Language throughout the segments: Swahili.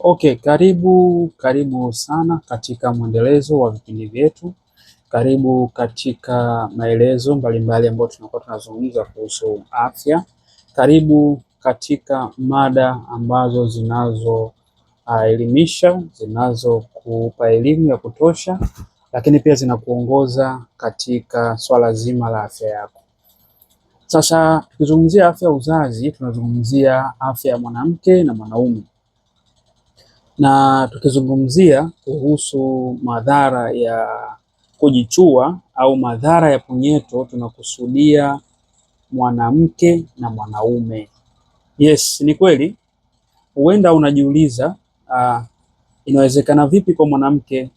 Okay, karibu sana katika mwendelezo wa vipindi vyetu. Karibu katika maelezo mbalimbali ambayo tunakuwa tunazungumza kuhusu afya. Karibu katika mada ambazo zinazoelimisha, zinazokupa elimu ya kutosha, lakini pia zinakuongoza katika swala zima la afya yako. Sasa tukizungumzia afya ya uzazi, tunazungumzia afya ya mwanamke na mwanaume. Na tukizungumzia kuhusu madhara ya kujichua au madhara ya punyeto, tunakusudia mwanamke na mwanaume. Yes, ni kweli. Huenda unajiuliza inawezekana vipi kwa mwanamke,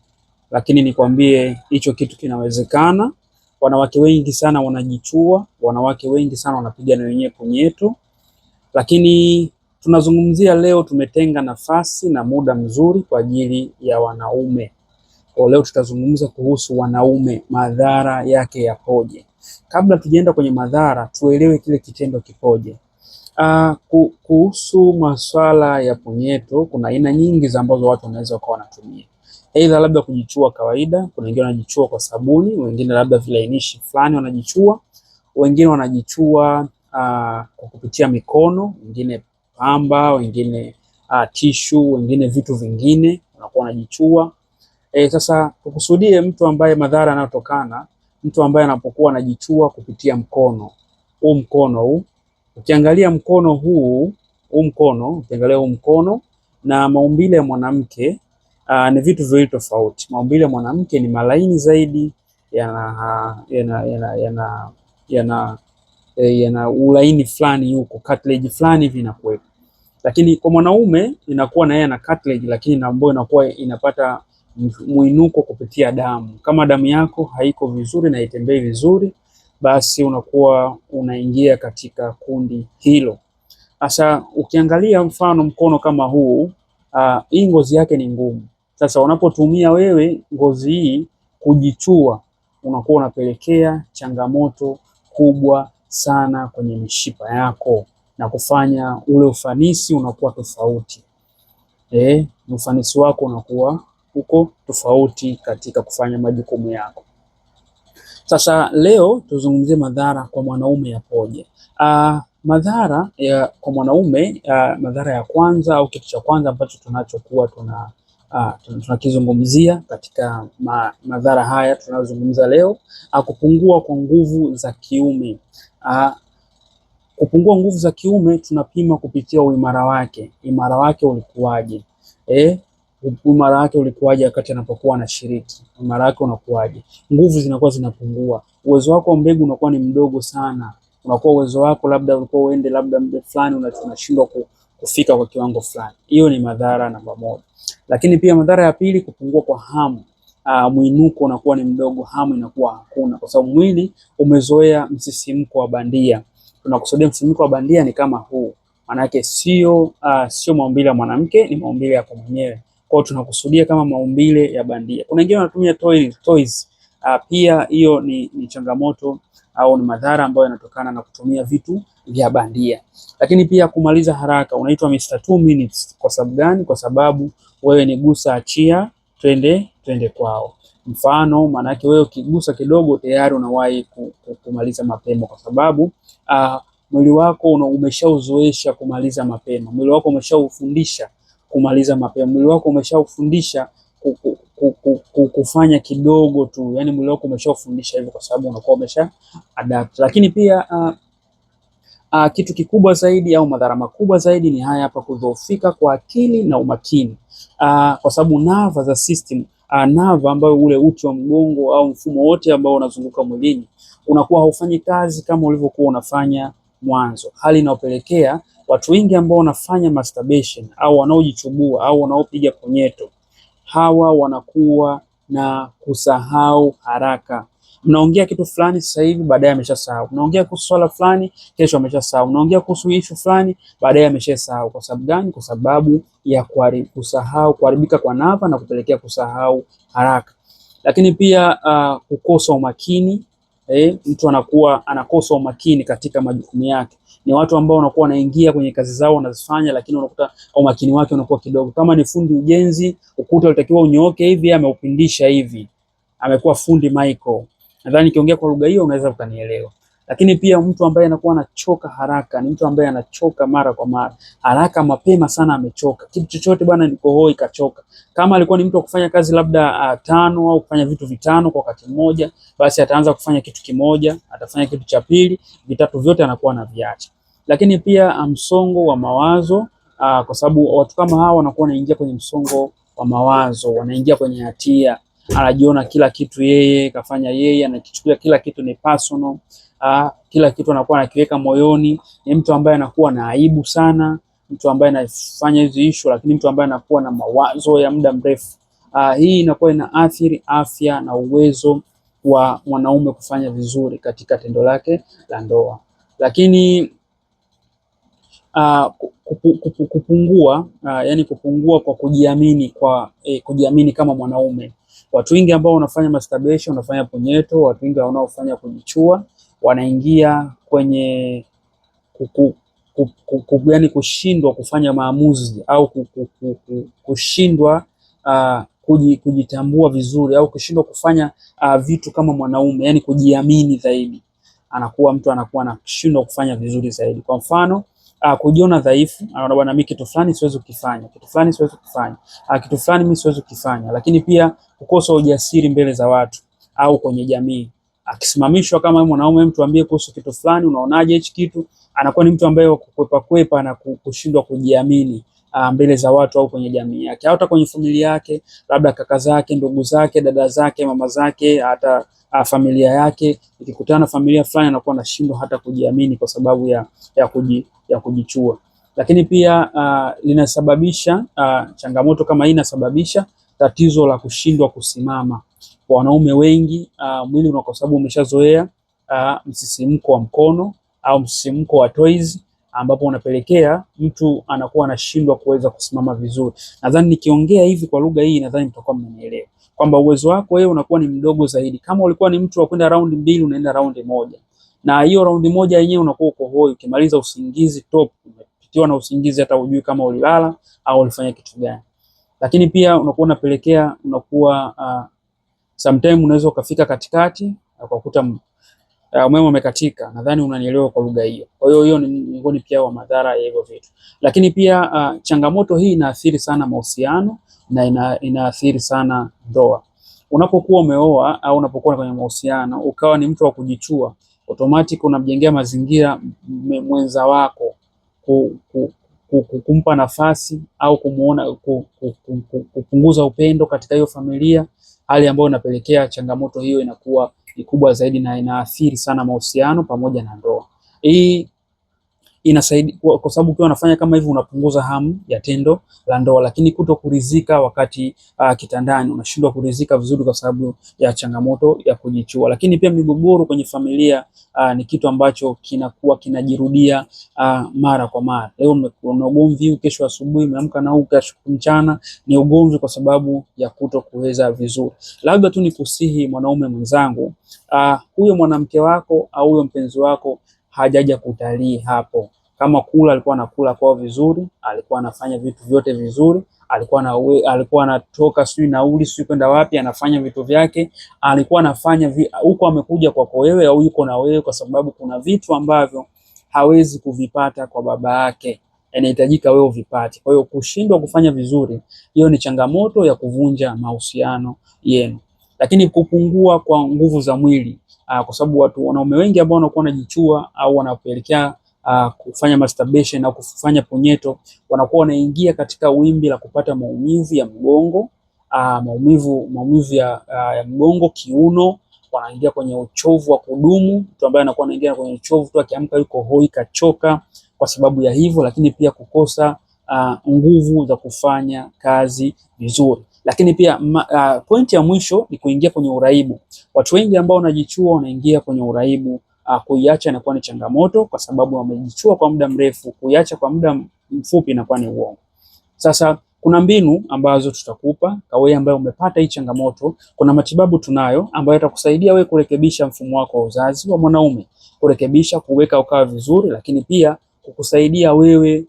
lakini nikwambie hicho kitu kinawezekana. Wanawake wengi sana wanajichua, wanawake wengi sana wanapiga na wenyewe punyeto, lakini tunazungumzia leo, tumetenga nafasi na muda mzuri kwa ajili ya wanaume. Kwa leo tutazungumza kuhusu wanaume, madhara yake yapoje. Kabla tujaenda kwenye madhara, tuelewe kile kitendo kipoje. Kuhusu masuala ya punyeto, kuna aina nyingi za ambazo watu wanaweza kuwa wanatumia. Aidha labda kujichua kawaida, kuna wengine wanajichua kwa sabuni, wengine labda vilainishi fulani wanajichua, wengine wanajichua kwa kupitia mikono, wengine pamba, wengine tishu, wengine vitu vingine wanakuwa wanajichua. Sasa tukusudie mtu ambaye madhara yanayotokana, mtu ambaye anapokuwa anajichua kupitia mkono huu, ukiangalia mkono huu mkono na maumbile ya mwanamke ni vitu viwili tofauti. Maumbile ya mwanamke ni malaini zaidi, yana ulaini fulani huko, cartilage fulani hivi inakuwepo. Lakini kwa mwanaume inakuwa na yeye na cartilage, lakini ambayo inakuwa inapata muinuko kupitia damu. Kama damu yako haiko vizuri na haitembei vizuri, basi unakuwa unaingia katika kundi hilo. Sasa ukiangalia mfano mkono kama huu, hii ngozi yake ni ngumu. Sasa unapotumia wewe ngozi hii kujichua, unakuwa unapelekea changamoto kubwa sana kwenye mishipa yako na kufanya ule ufanisi unakuwa tofauti. Ufanisi wako unakuwa uko tofauti katika kufanya majukumu yako. Sasa leo tuzungumzie madhara kwa mwanaume yapoje. Madhara ya kwa mwanaume, madhara ya kwanza au kitu cha kwanza ambacho tunachokuwa tunakizungumzia katika madhara haya tunayozungumza leo, kupungua kwa nguvu za kiume. Kupungua nguvu za kiume tunapima kupitia uimara wake. Imara wake ulikuwaje? Imara wake ulikuwaje wakati anapokuwa anashiriki? Imara wake unakuwaje? Nguvu zinakuwa zinapungua. Uwezo wako wa mbegu unakuwa ni mdogo sana. Unakuwa uwezo wako labda ulikuwa uende labda muda fulani unashindwa kufika kwa kiwango fulani. Hiyo ni madhara namba moja. Lakini pia madhara ya pili, kupungua kwa hamu. Mwinuko unakuwa ni mdogo, hamu inakuwa hakuna, kwa sababu mwili umezoea msisimko wa bandia. Tunakusudia msisimko wa bandia ni kama huu. Maana yake sio maumbile ya mwanamke, ni maumbile yako mwenyewe. Kwa hiyo tunakusudia kama maumbile ya bandia. Kuna wengine wanatumia toys. Pia hiyo ni changamoto au ni madhara ambayo yanatokana na kutumia vitu vya bandia. Lakini pia kumaliza haraka, unaitwa Mr. 2 minutes. Kwa sababu gani? Kwa sababu wewe ni gusa achia, twende kwao. Mfano, maana yake wewe ukigusa kidogo tayari unawahi kumaliza mapema, kwa sababu mwili wako umeshauzoesha kumaliza mapema. Mwili wako umeshaufundisha kumaliza mapema. Mwili wako umeshaufundisha kufanya kidogo tu. Yaani mwili wako umeshaufundisha hivyo kwa sababu unakuwa umesha adapt. Lakini pia kitu kikubwa zaidi au madhara makubwa zaidi ni haya hapa: kudhoofika kwa akili na umakini. Kwa sababu nerve za system, nerve ambayo ule uti wa mgongo au mfumo wote ambao unazunguka mwilini unakuwa haufanyi kazi kama ulivyokuwa unafanya mwanzo. Hali inayopelekea watu wengi ambao wanafanya masturbation au wanaojichubua au wanaopiga punyeto, hawa wanakuwa na kusahau haraka. Mnaongea kitu fulani sasa hivi, baadaye ameshasahau. Mnaongea kuhusu swala fulani, kesho ameshasahau. Mnaongea kuhusu issue fulani, baadaye ameshasahau. Kwa sababu gani? Kwa sababu ya kuharibika kwa nava na kupelekea kusahau haraka. Lakini pia kukosa umakini, Mtu anakuwa anakosa umakini katika majukumu yake. Ni watu ambao wanakuwa wanaingia kwenye kazi zao wanazifanya, lakini unakuta umakini wake unakuwa kidogo. Kama ni fundi ujenzi, ukuta ulitakiwa unyooke hivi, ameupindisha hivi, amekuwa fundi Michael. Nadhani nikiongea kwa lugha hiyo unaweza ukanielewa. Lakini pia mtu ambaye anakuwa anachoka haraka ni mtu ambaye anachoka mara kwa mara, haraka mapema sana amechoka. Kitu chochote bwana niko hoi kachoka. Kama alikuwa ni mtu wa kufanya kazi labda 5 au kufanya vitu 5 kwa wakati mmoja, basi ataanza kufanya kitu kimoja, atafanya kitu cha pili, vitatu vyote anakuwa anaviacha. Lakini pia msongo wa mawazo, kwa sababu watu kama hawa wanakuwa wanaingia kwenye msongo wa mawazo, wanaingia kwenye hatia, anajiona kila kitu yeye kafanya yeye, anakichukulia kila kitu ni personal. Kila kitu anakuwa anakiweka moyoni. Ni mtu ambaye anakuwa na aibu sana, mtu ambaye anafanya hizo issue, lakini mtu ambaye anakuwa na mawazo ya muda mrefu. Hii inakuwa inaathiri afya na uwezo wa mwanaume kufanya vizuri katika tendo lake la ndoa. Lakini kupungua kwa kujiamini, kujiamini kama mwanaume. Watu wengi ambao wanafanya masturbation, wanafanya punyeto, watu wengi wanaofanya kujichua, wanaingia kwenye kushindwa kufanya maamuzi au kushindwa kujitambua vizuri, au kushindwa kufanya vitu kama mwanaume, yani kujiamini zaidi. Mtu anakuwa anashindwa kufanya vizuri zaidi. Kwa mfano, kujiona dhaifu, anaona bwana mimi kitu fulani siwezi kukifanya, kitu fulani siwezi kufanya, kitu fulani mimi siwezi kufanya. Lakini pia kukosa ujasiri mbele za watu au kwenye jamii. Akisimamishwa kama mwanaume, mtu ambie kuhusu kitu fulani, unaonaje hichi kitu, anakuwa ni mtu ambaye kukwepa na kushindwa kujiamini mbele za watu au kwenye jamii yake, hata kwenye familia yake, labda kaka zake, ndugu zake, dada zake, mama zake, hata familia yake. Ikikutana familia fulani, anakuwa anashindwa hata kujiamini kwa sababu ya kujichua. Lakini pia linasababisha changamoto kama hii, inasababisha tatizo la kushindwa kusimama kwa wanaume wengi. Mwili kwa sababu umeshazoea msisimko wa mkono au msisimko wa toys, ambapo unapelekea mtu anakuwa anashindwa kuweza kusimama vizuri. Nadhani nikiongea hivi kwa lugha hii, nadhani mtakuwa mmenielewa kwamba uwezo wako wewe unakuwa ni mdogo zaidi. Kama ulikuwa ni mtu wa kwenda raundi 2, unaenda raundi 1, na hiyo raundi 1 yenyewe unakuwa uko hoi. Ukimaliza usingizi top, umepitiwa na usingizi, hata hujui kama ulilala au ulifanya kitu gani. Lakini pia unakuwa unapelekea sometimes unaweza ukafika katikati ukakuta umeme umekatika. Nadhani unanielewa kwa lugha hiyo. Kwa hiyo ni miongoni pia wa madhara ya hivyo vitu. Lakini pia changamoto hii inaathiri sana mahusiano na inaathiri sana ndoa. Unapokuwa umeoa au unapokuwa kwenye mahusiano ukawa ni mtu wa kujichua, automatic unamjengea mazingira mwenza wako kumpa nafasi au kumuona kupunguza upendo katika hiyo familia, hali ambayo inapelekea changamoto hiyo inakuwa ni kubwa zaidi na inaathiri sana mahusiano pamoja na ndoa. Hii inasaidia kwa sababu ukiwa unafanya kama hivi unapunguza hamu ya tendo la ndoa, lakini kutokuridhika wakati kitandani, unashindwa kuridhika vizuri kwa sababu ya changamoto ya kujichua. Lakini pia migogoro kwenye familia ni kitu ambacho kinakuwa kinajirudia mara kwa mara. Leo una ugomvi, kesho asubuhi umeamka na kesho mchana ni ugomvi kwa sababu ya kutokuweza vizuri. Labda tu nikusihi mwanaume mwenzangu, huyo mwanamke wako au huyo mpenzi wako hajaja kutalii hapo. Kama kula alikuwa anakula kwao vizuri, alikuwa anafanya vitu vyote vizuri, alikuwa anatoka sijui nauli sijui kwenda wapi, anafanya vitu vyake, alikuwa anafanya huko, amekuja kwako wewe au yuko na wewe kwa sababu kuna vitu ambavyo hawezi kuvipata kwa baba yake, inahitajika wewe uvipate. Kwa hiyo kushindwa kufanya vizuri, hiyo ni changamoto ya kuvunja mahusiano yenu. Lakini kupungua kwa nguvu za mwili, kwa sababu wanaume wengi ambao wanakuwa wanajichua au wanapelekea kufanya masturbation au kufanya punyeto, wanakuwa wanaingia katika wimbi la kupata maumivu ya mgongo, maumivu ya mgongo, kiuno, wanaingia kwenye uchovu wa kudumu. Mtu ambaye anakuwa anaingia kwenye uchovu tu, akiamka yuko hoi, kachoka kwa sababu ya hivyo. Lakini pia kukosa nguvu za kufanya kazi vizuri. Lakini pia pointi ya mwisho ni kuingia kwenye uraibu. Watu wengi ambao wanajichua wanaingia kwenye uraibu. Kuiacha inakuwa ni changamoto kwa sababu wamejichua kwa muda mrefu. Kuiacha kwa muda mfupi inakuwa ni uongo. Sasa Kuna mbinu ambazo tutakupa kwa wewe ambaye umepata hii changamoto. Kuna matibabu tunayo ambayo yatakusaidia wewe kurekebisha mfumo wako wa uzazi wa mwanaume, kurekebisha, kuweka ukawa vizuri, lakini pia kukusaidia wewe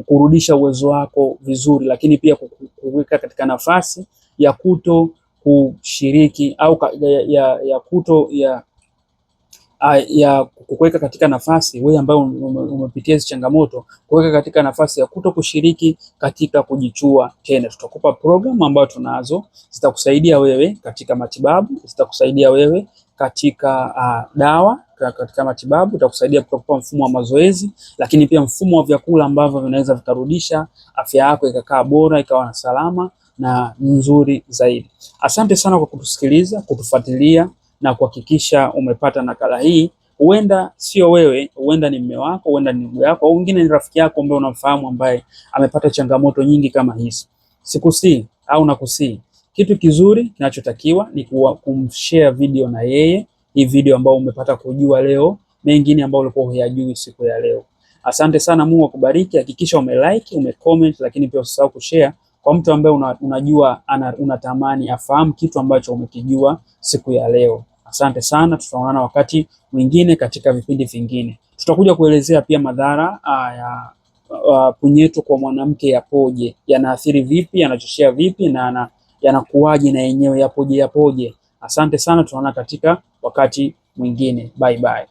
kurudisha uwezo wako vizuri, lakini pia kuweka katika nafasi ya kuto kushiriki au ya kuweka katika nafasi wewe ambaye umepitia hizo changamoto, kuweka katika nafasi ya kuto kushiriki katika kujichua tena. Tutakupa program ambayo tunazo zitakusaidia wewe katika matibabu, zitakusaidia wewe katika dawa, katika matibabu itakusaidia, kutokupa mfumo wa mazoezi, lakini pia mfumo wa vyakula ambavyo vinaweza vikarudisha afya yako ikakaa bora, ikawa na salama na nzuri zaidi. Asante sana kwa kutusikiliza, kutufuatilia na kuhakikisha umepata nakala hii. Huenda sio wewe, huenda ni mume wako, huenda ni ndugu yako, au mwingine ni rafiki yako ambaye unamfahamu ambaye amepata changamoto nyingi kama hizi. Sikusii au nakusii, kitu kizuri kinachotakiwa ni kumshare video na yeye, hii video ambayo umepata kujua leo, mengine ambayo ulikuwa huyajui siku ya leo. Asante sana, Mungu akubariki. Hakikisha umelike, umecomment, lakini pia usisahau kushare kwa mtu ambaye unajua unatamani afahamu kitu ambacho umekijua siku ya leo. Asante sana, tutaonana wakati mwingine katika vipindi vingine. Tutakuja kuelezea pia madhara ya punyeto kwa mwanamke yapoje, yanaathiri vipi, yanachochea vipi na yanakuwaje na yenyewe yapoje. Asante sana, tutaonana katika wakati mwingine. Bye bye.